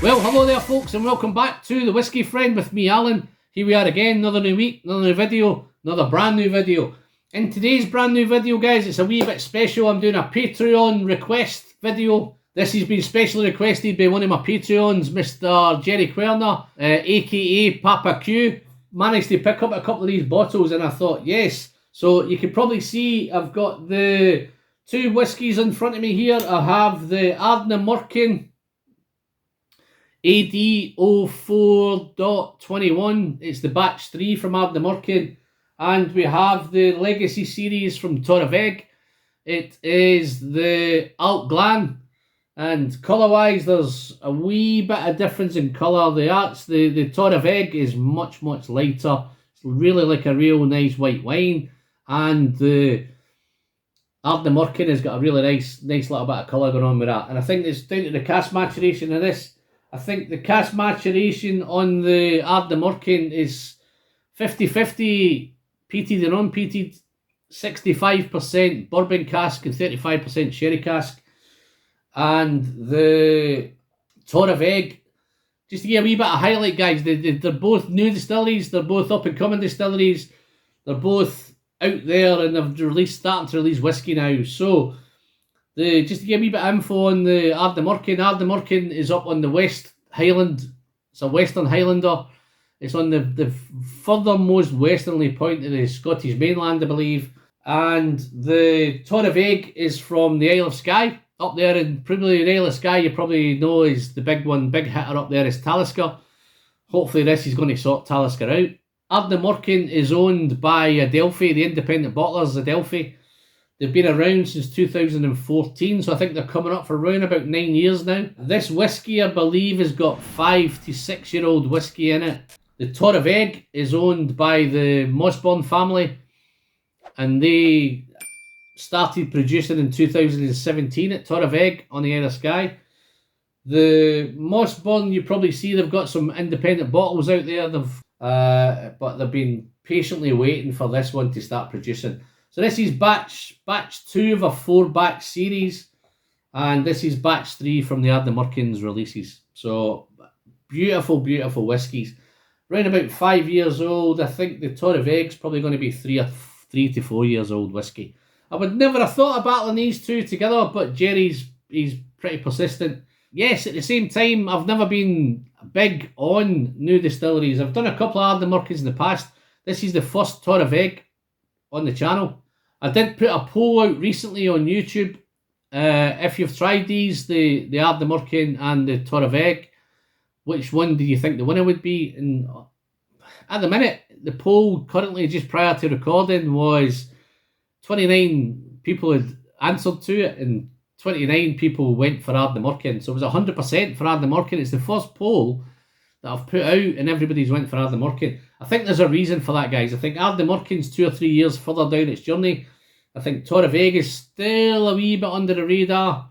Well, hello there folks, and welcome back to The Whiskey Friend with me, Alan. Here we are again, another new week, another new video, another brand new video. In today's brand new video, guys, it's a wee bit special. I'm doing a Patreon request video. This has been specially requested by one of my Patreons, Mr. Jerry Querner, aka Papa Q. Managed to pick up a couple of these bottles, and I thought, yes. So you can probably see I've got the two whiskies in front of me here. I have the Ardnamurchan AD04.21. It's the batch 3 from Ardnamurchan. And we have the Legacy series from Torabhaig. It is the Alt Glan. And colour-wise, there's a wee bit of difference in colour. The Torabhaig is much, much lighter. It's really like a real nice white wine. And the Ardnamurchan has got a really nice little bit of colour going on with that. And I think it's down to the cask maturation of this. I think the cask maturation on the Ardnamurchan is 50-50 peated and unpeated, 65% bourbon cask and 35% sherry cask. And the Torabhaig, just to give a wee bit of highlight, guys, they're both new distilleries, they're both up and coming distilleries, they're both out there and they've starting to release whiskey now. So just to give a wee bit of info on the Ardnamurchan is up on the West Highland. It's a Western Highlander. It's on the furthermost westernly point of the Scottish mainland, I believe. And the Torabhaig is from the Isle of Skye. Up there in probably the Isle of Skye, you probably know is the big one, big hitter up there is Talisker. Hopefully this is going to sort Talisker out. Ardnamurchan is owned by Adelphi, the independent bottlers, Adelphi. They've been around since 2014, so I think they're coming up for around about 9 years now. This whiskey, I believe, has got 5 to 6 year old whiskey in it. The Torabhaig is owned by the Mossburn family, and they started producing in 2017 at Torabhaig on the Isle of Skye. The Mossburn, you probably see they've got some independent bottles out there, but they've been patiently waiting for this one to start producing. So this is batch 2 of a 4-batch series, and this is batch 3 from the Ardnamurchan's releases. So beautiful, beautiful whiskies. Around about 5 years old. I think the Torabhaig's probably going to be 3 to 4 years old whiskey. I would never have thought of battling these two together, but he's pretty persistent. Yes, at the same time, I've never been big on new distilleries. I've done a couple of Ardnamurchans in the past. This is the first Torabhaig on the channel. I did put a poll out recently on YouTube. If you've tried these, the Ardnamurchan and the Torabhaig, which one do you think the winner would be? And at the minute, the poll currently just prior to recording was 29 people had answered to it and 29 people went for Ardnamurchan. So it was 100% for Ardnamurchan. It's the first poll that I've put out and everybody's went for Ardnamurchan. I think there's a reason for that, guys. I think Ardnamurchan's 2 or 3 years further down its journey. I think Torabhaig is still a wee bit under the radar.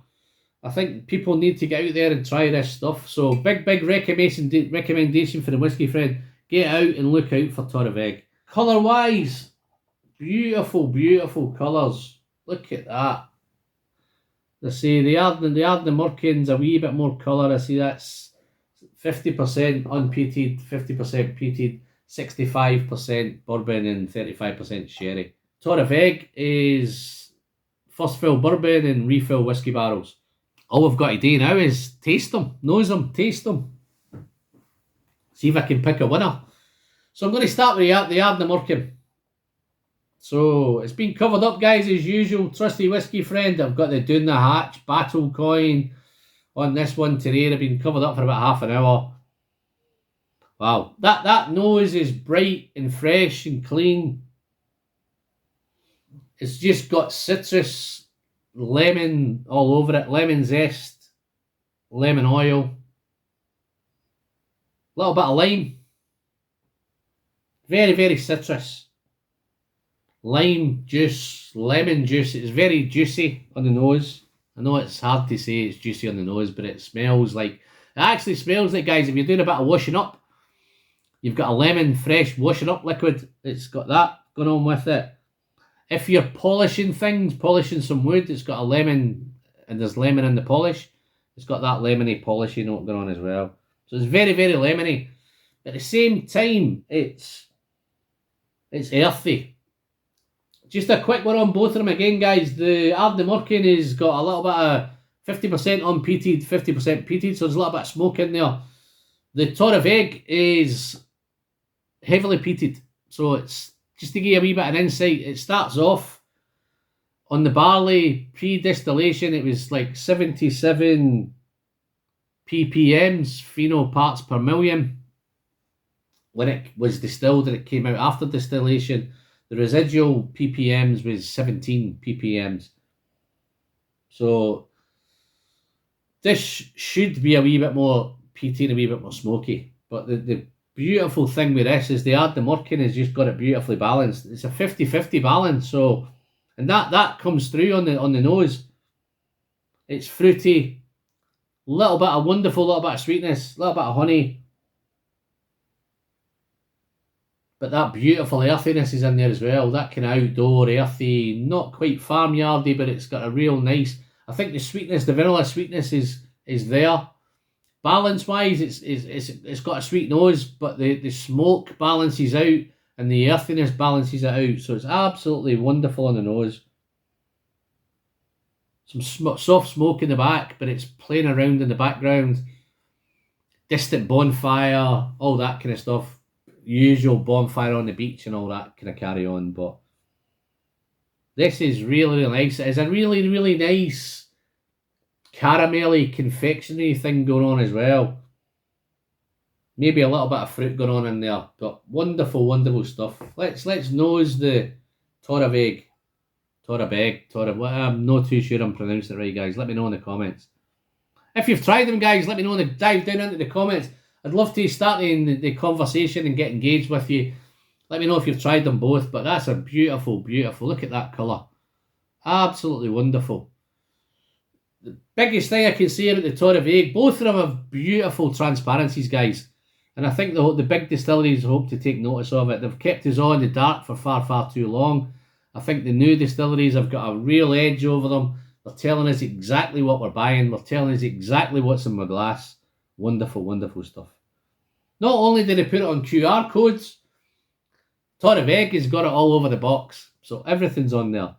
I think people need to get out there and try this stuff. So big recommendation for the Whiskey Friend. Get out and look out for Torabhaig. Colour-wise, beautiful, beautiful colours. Look at that. They say the Ardnamurchan's a wee bit more colour. I see that's 50% unpeated, 50% peated, 65% bourbon and 35% sherry. Torabhaig is first fill bourbon and refill whiskey barrels. All we've got to do now is taste them, nose them, taste them. See if I can pick a winner. So I'm going to start with the Ardnamurchan. So it's been covered up, guys, as usual. Trusty Whiskey Friend. I've got the Doon the Hatch battle coin on this one today. They've been covered up for about half an hour. Wow, that nose is bright and fresh and clean. It's just got citrus, lemon all over it, lemon zest, lemon oil, a little bit of lime. Very, very citrus. Lime juice, lemon juice. It's very juicy on the nose. I know it's hard to say it's juicy on the nose, but it smells like, it actually smells like, guys, if you're doing a bit of washing up, you've got a lemon fresh washing up liquid. It's got that going on with it. If you're polishing things, polishing some wood, it's got a lemon, and there's lemon in the polish. It's got that lemony polishy note going on as well. So it's very, very lemony. At the same time, it's earthy. Just a quick one on both of them again, guys. The Ardnamurchan has got a little bit of 50% unpeated, 50% peated, so there's a little bit of smoke in there. The Torabhaig is heavily peated, so it's just to give you a wee bit of insight. It starts off on the barley pre-distillation. It was like 77 ppms, pheno parts per million, when it was distilled and it came out after distillation. The residual ppms was 17 ppms. So this should be a wee bit more peaty and a wee bit more smoky. But the beautiful thing with this is the Ardnamurchan has just got it beautifully balanced. It's a 50-50 balance. So, and that comes through on the nose. It's fruity, little bit of wonderful, little bit of sweetness, little bit of honey. But that beautiful earthiness is in there as well. That kind of outdoor, earthy, not quite farmyardy, but it's got a real nice... I think the sweetness, the vanilla sweetness is there. Balance-wise, it's got a sweet nose, but the smoke balances out and the earthiness balances it out. So it's absolutely wonderful on the nose. Some soft smoke in the back, but it's playing around in the background. Distant bonfire, all that kind of stuff. Usual bonfire on the beach and all that kind of carry on, but this is really, really nice. It's a really, really nice caramelly confectionery thing going on as well. Maybe a little bit of fruit going on in there, but wonderful, wonderful stuff. Let's nose the Torabhaig. I'm not too sure I'm pronouncing it right, guys. Let me know in the comments. If you've tried them, guys, let me know and dive down into the comments. I'd love to start the conversation and get engaged with you. Let me know if you've tried them both, but that's a beautiful, beautiful... Look at that colour. Absolutely wonderful. The biggest thing I can say about the Torabhaig, both of them have beautiful transparencies, guys. And I think the big distilleries hope to take notice of it. They've kept us all in the dark for far, far too long. I think the new distilleries have got a real edge over them. They're telling us exactly what we're buying. They're telling us exactly what's in my glass. Wonderful, wonderful stuff. Not only did they put it on QR codes, Torabhaig has got it all over the box. So everything's on there.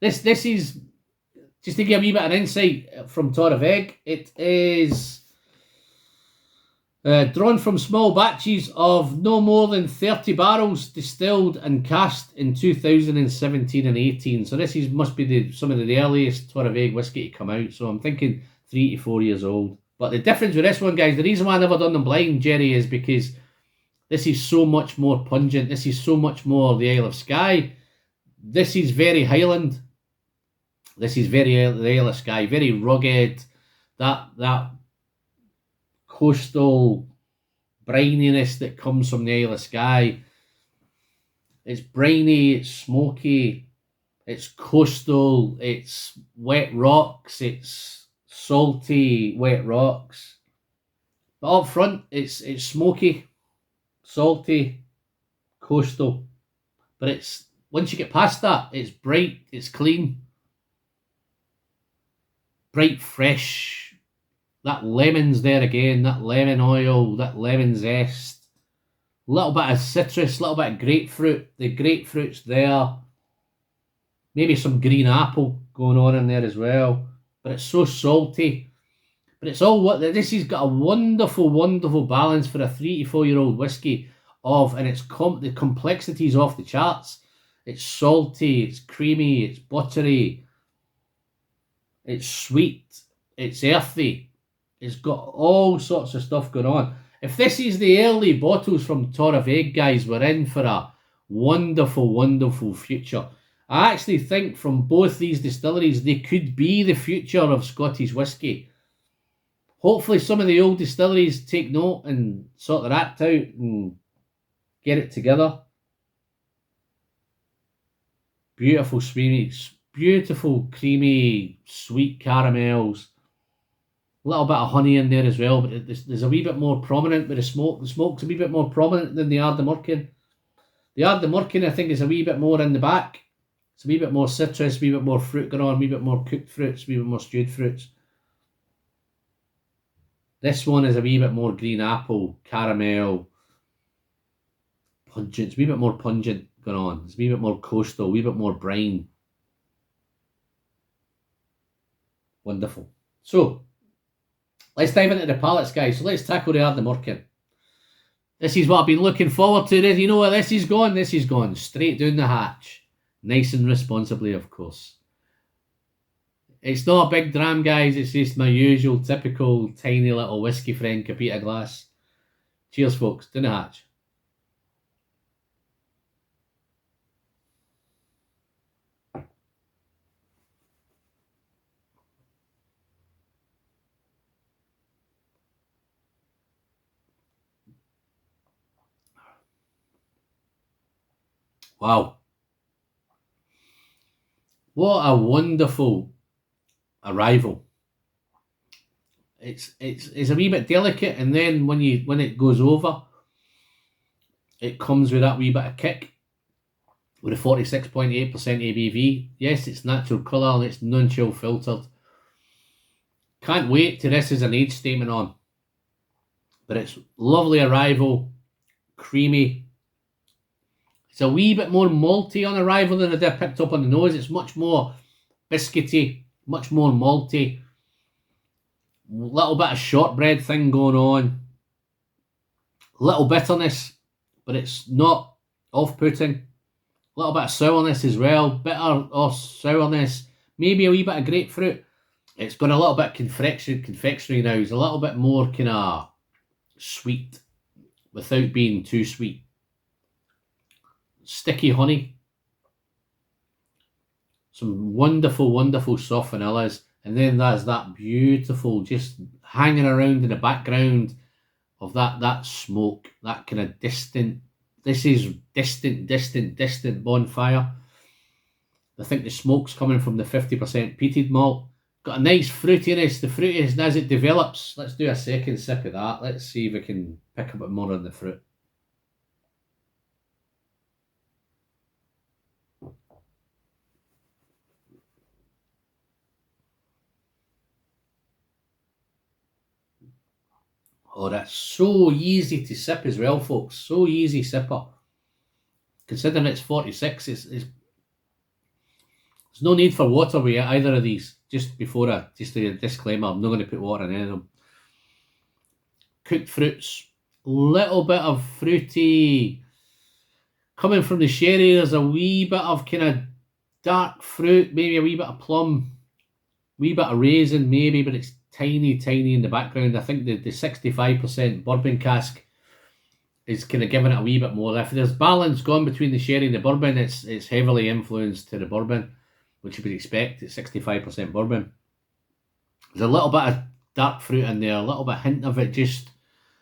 This is, just to give a wee bit of insight from Torabhaig, it is drawn from small batches of no more than 30 barrels distilled and cast in 2017 and 18. So this must be some of the earliest Torabhaig whiskey to come out. So I'm thinking 3 to 4 years old. But the difference with this one, guys, the reason why I never done them blind, Jerry, is because this is so much more pungent. This is so much more the Isle of Skye. This is very Highland. This is very the Isle of Skye, very rugged. That coastal brininess that comes from the Isle of Skye. It's briny, it's smoky, it's coastal, it's wet rocks, it's salty, wet rocks. But up front, it's smoky, salty, coastal. But it's, once you get past that, it's bright, it's clean, bright, fresh. That lemon's there again, that lemon oil, that lemon zest. A little bit of citrus, a little bit of grapefruit. The grapefruit's there. Maybe some green apple going on in there as well. But it's so salty. But it's all what this has got a wonderful, wonderful balance for a 3 to 4 year old whiskey of, and it's the complexity's off the charts. It's salty, it's creamy, it's buttery, it's sweet, it's earthy. It's got all sorts of stuff going on. If this is the early bottles from Torabhaig, guys, we're in for a wonderful, wonderful future. I actually think from both these distilleries, they could be the future of Scottish whiskey. Hopefully some of the old distilleries take note and sort their act out and get it together. Beautiful sweets, beautiful creamy sweet caramels. A little bit of honey in there as well, but there's a wee bit more prominent with the smoke. The smoke's a wee bit more prominent than the Ardnamurchan. The Ardnamurchan, I think, is a wee bit more in the back. It's a wee bit more citrus, a wee bit more fruit going on, a wee bit more cooked fruits, a wee bit more stewed fruits. This one is a wee bit more green apple, caramel, pungent. It's a wee bit more pungent going on. It's a wee bit more coastal, a wee bit more brine. Wonderful. So, let's dive into the palates, guys. So let's tackle the Ardnamurchan. This is what I've been looking forward to. You know where this is going? This is going straight down the hatch. Nice and responsibly, of course. It's not a big dram, guys. It's just my usual, typical, tiny little whiskey friend, Capita glass. Cheers, folks. Down the hatch. Wow. What a wonderful arrival. It's a wee bit delicate, and then when it goes over, it comes with that wee bit of kick with a 46.8% ABV. Yes, it's natural colour and it's non-chill filtered. Can't wait till this is an age statement on. But it's lovely arrival, creamy. It's a wee bit more malty on arrival than I did picked up on the nose. It's much more biscuity, much more malty. Little bit of shortbread thing going on. Little bitterness, but it's not off-putting. Little bit of sourness as well. Bitter or sourness. Maybe a wee bit of grapefruit. It's got a little bit of confectionery now. It's a little bit more kind of sweet without being too sweet. Sticky honey, some wonderful, wonderful soft vanillas, and then there's that beautiful, just hanging around in the background of that smoke, that kind of distant. This is distant bonfire. I think the smoke's coming from the 50% peated malt. Got a nice fruitiness. The fruitiness as it develops. Let's do a second sip of that. Let's see if we can pick a bit more on the fruit. Oh, that's so easy to sip as well, folks. So easy sipper. Considering it's 46, there's no need for water with either of these. Just a disclaimer, I'm not going to put water in any of them. Cooked fruits, little bit of fruity. Coming from the sherry, there's a wee bit of kind of dark fruit, maybe a wee bit of plum, wee bit of raisin maybe, but it's tiny in the background. I think the 65% bourbon cask is kind of giving it a wee bit more. If there's balance gone between the sherry and the bourbon, it's heavily influenced to the bourbon, which you would expect. It's 65% bourbon. There's a little bit of dark fruit in there, a little bit hint of it,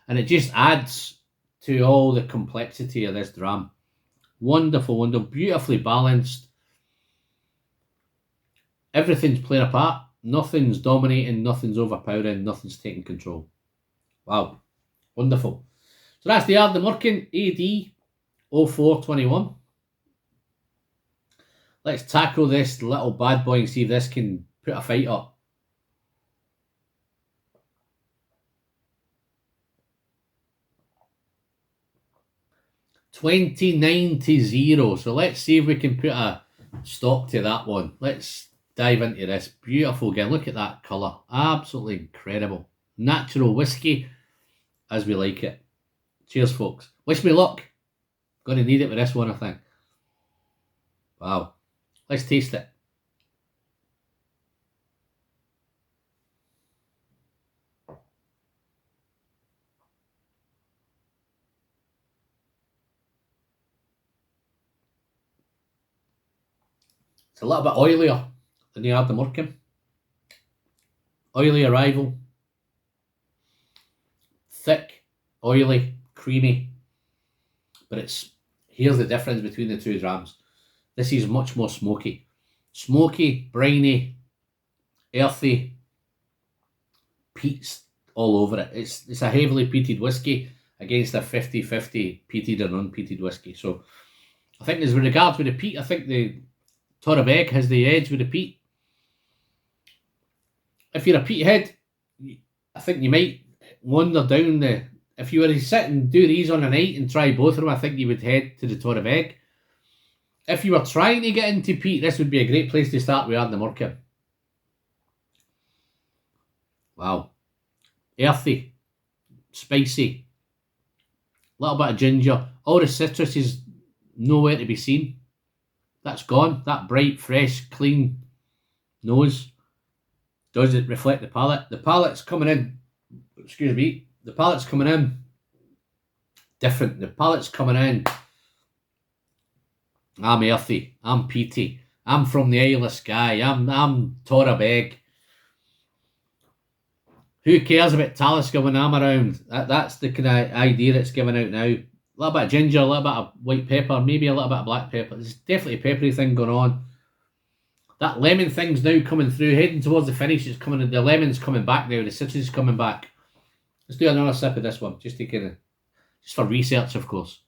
and it just adds to all the complexity of this dram. Wonderful, beautifully balanced. Everything's playing a part. Nothing's dominating, nothing's overpowering, nothing's taking control. Wow, wonderful. So that's the Ardnamurchan AD 0421. Let's tackle this little bad boy and see if this can put a fight up. $29-0. So let's see if we can put a stop to that one. Let's dive into this. Beautiful again. Look at that colour. Absolutely incredible. Natural whiskey as we like it. Cheers, folks. Wish me luck. Going to need it with this one, I think. Wow. Let's taste it. It's a little bit oilier than the Ardnamurchan. Oily arrival. Thick, oily, creamy. But here's the difference between the two drams. This is much more smoky. Smoky, briny, earthy, peats all over it. It's a heavily peated whiskey against a 50-50 peated and unpeated whiskey. So I think as with regards with the peat, I think the Torabeg has the edge with the peat. If you're a peat head, I think you might wander down the... If you were to sit and do these on a night and try both of them, I think you would head to the Tor of Egg. If you were trying to get into peat, this would be a great place to start with Ardnamurchan. Wow. Earthy. Spicy. A little bit of ginger. All the citrus is nowhere to be seen. That's gone. That bright, fresh, clean nose. Does it reflect the palate? The palate's coming in. Excuse me. The palate's coming in different. The palate's coming in. I'm earthy. I'm peaty. I'm from the Isle of Skye. I'm Tor of Egg. Who cares about Talisker when I'm around? That's the kind of idea it's giving out now. A little bit of ginger, a little bit of white pepper, maybe a little bit of black pepper. There's definitely a peppery thing going on. That lemon thing's now coming through, heading towards the finish. It's coming. The lemon's coming back now. The citrus is coming back. Let's do another sip of this one, just to kind of, just for research, of course.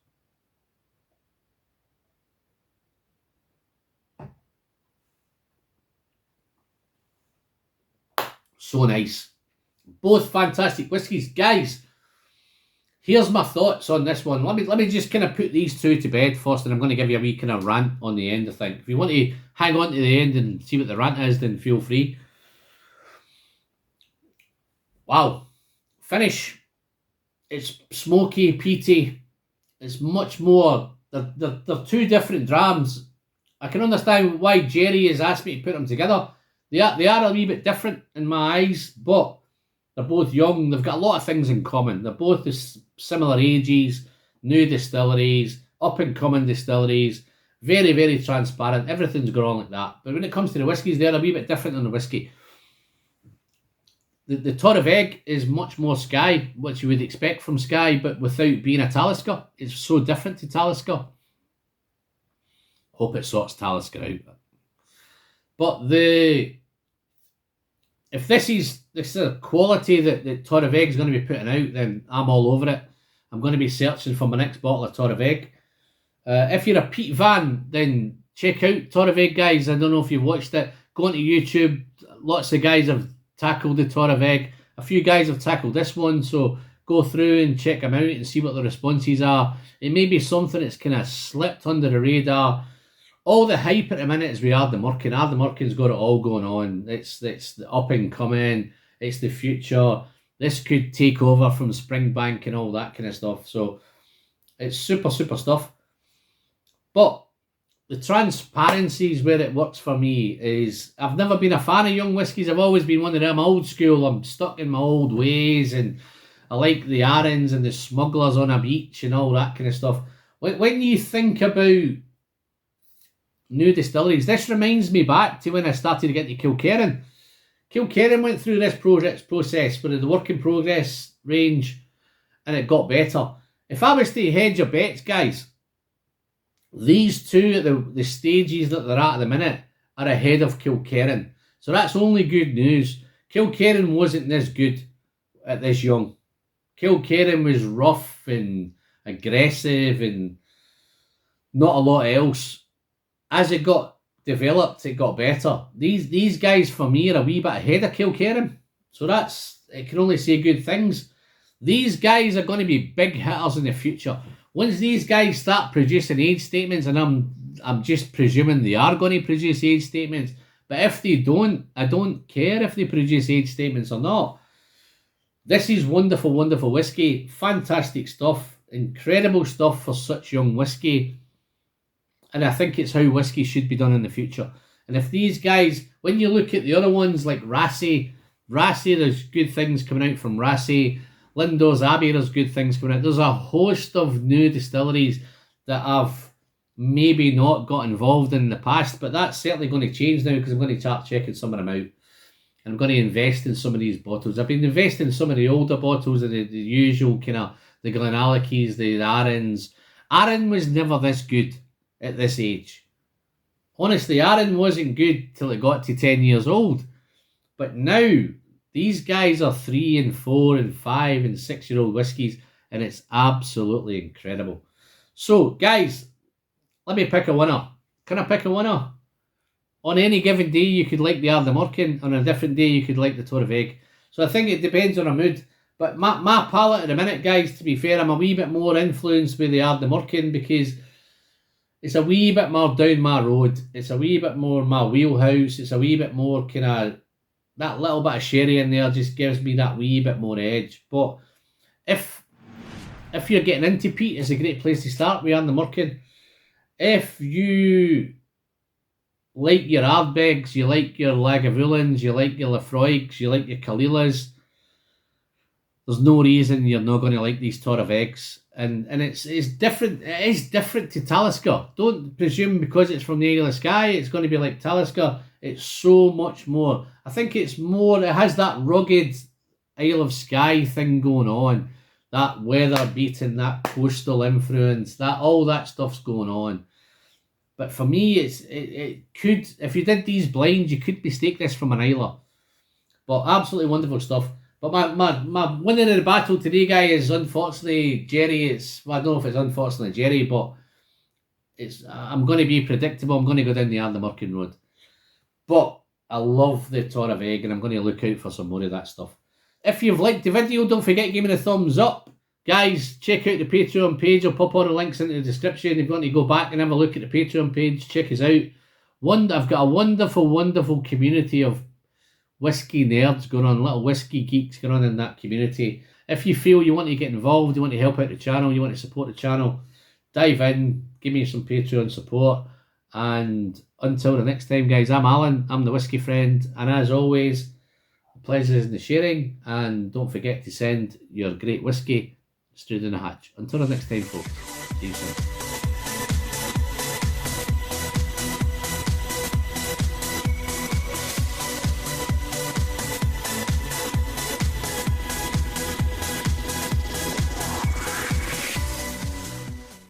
So nice. Both fantastic whiskies. Guys, here's my thoughts on this one. Let me just kind of put these two to bed first, and I'm going to give you a wee kind of rant on the end, I think. If you want to hang on to the end and see what the rant is, then feel free. Wow. Finish. It's smoky, peaty. It's much more... They're two different drams. I can understand why Jerry has asked me to put them together. They are a wee bit different in my eyes, but they're both young. They've got a lot of things in common. They're both similar ages, new distilleries, up-and-coming distilleries, very, very transparent. Everything's going on like that. But when it comes to the whiskies, they're a wee bit different than the whiskey. The Tor of Egg is much more Skye, which you would expect from Skye, but without being a Talisker. It's so different to Talisker. Hope it sorts Talisker out. But if this is a quality that Tor of Egg is going to be putting out, then I'm all over it. I'm going to be searching for my next bottle of Tor of Egg. If you're a Pete Van, then check out Tor of Egg, guys. I don't know if you've watched it. Go onto YouTube. Lots of guys have tackled the Tor of Egg. A few guys have tackled this one, so go through and check them out and see what the responses are. It may be something that's kind of slipped under the radar. All the hype at the minute is with Ardnamurchan. Ardnamurchan's got it all going on. It's the up and coming. It's the future. This could take over from Springbank and all that kind of stuff. So it's super, super stuff. But the transparency is where it works for me. Is I've never been a fan of young whiskies. I've always been one of them old school. I'm stuck in my old ways, and I like the Arons and the smugglers on a beach and all that kind of stuff. When you think about new distilleries, this reminds me back to when I started to get to Kilkerran. Kilkerran went through this process with the work in progress range, and it got better. If I was to hedge your bets, guys, these two at the stages that they're at the minute are ahead of Kilkerran. So that's only good news. Kilkerran wasn't this good at this young. Kilkerran was rough and aggressive and not a lot else. As it got developed, it got better. These guys, for me, are a wee bit ahead of Kilkerran. So it can only say good things. These guys are going to be big hitters in the future. Once these guys start producing age statements, and I'm just presuming they are going to produce age statements, but if they don't, I don't care if they produce age statements or not. This is wonderful, wonderful whiskey. Fantastic stuff. Incredible stuff for such young whiskey. And I think it's how whiskey should be done in the future. And if these guys, when you look at the other ones like Rassay, there's good things coming out from Rassay. Lindor's Abbey, there's good things coming out. There's a host of new distilleries that I've maybe not got involved in the past, but that's certainly going to change now because I'm going to start checking some of them out. And I'm going to invest in some of these bottles. I've been investing in some of the older bottles and the usual kind of the Glenallachys, the Arons. Aron was never this good at this age. Honestly, Aron wasn't good till it got to 10 years old. But now, these guys are 3 and 4 and 5 and 6-year-old whiskies, and it's absolutely incredible. So, guys, let me pick a winner. Can I pick a winner? On any given day, you could like the Ardnamurchan. On a different day, you could like the Tor of Egg. So I think it depends on a mood. But my palate at the minute, guys, to be fair, I'm a wee bit more influenced with the Ardnamurchan because it's a wee bit more down my road. It's a wee bit more my wheelhouse. It's a wee bit more kind of, that little bit of sherry in there just gives me that wee bit more edge. But if you're getting into peat, it's a great place to start with Ardnamurchan. If you like your Ardbegs, you like your Lagavulins, you like your Lafroigs, you like your Kalilas, there's no reason you're not going to like these Torrevegs. And it's different. It is different to Talisker. Don't presume because it's from the Isle of Skye it's going to be like Talisker. It's so much more. I think it's more, it has that rugged Isle of Skye thing going on. That weather beating, that coastal influence, that all that stuff's going on. But for me, it could, if you did these blinds, you could mistake this from an Isla. But absolutely wonderful stuff. But my winner of the battle today, guy, is unfortunately Jerry. I don't know if it's unfortunately Jerry, but I'm going to be predictable. I'm going to go down the Ardnamurchan road. But I love the Torreveg, and I'm going to look out for some more of that stuff. If you've liked the video, don't forget to give me a thumbs up. Guys, check out the Patreon page. I'll pop all the links into the description. If you want to go back and have a look at the Patreon page, check us out. I've got a wonderful, wonderful community of whiskey nerds going on, little whiskey geeks going on in that community. If you feel you want to get involved, you want to help out the channel, you want to support the channel, dive in, give me some Patreon support. And until the next time, guys, I'm Alan, I'm the Whiskey Friend, and as always, the pleasure is in the sharing, and don't forget to send your great whiskey straight in the hatch. Until the next time, folks, see you soon.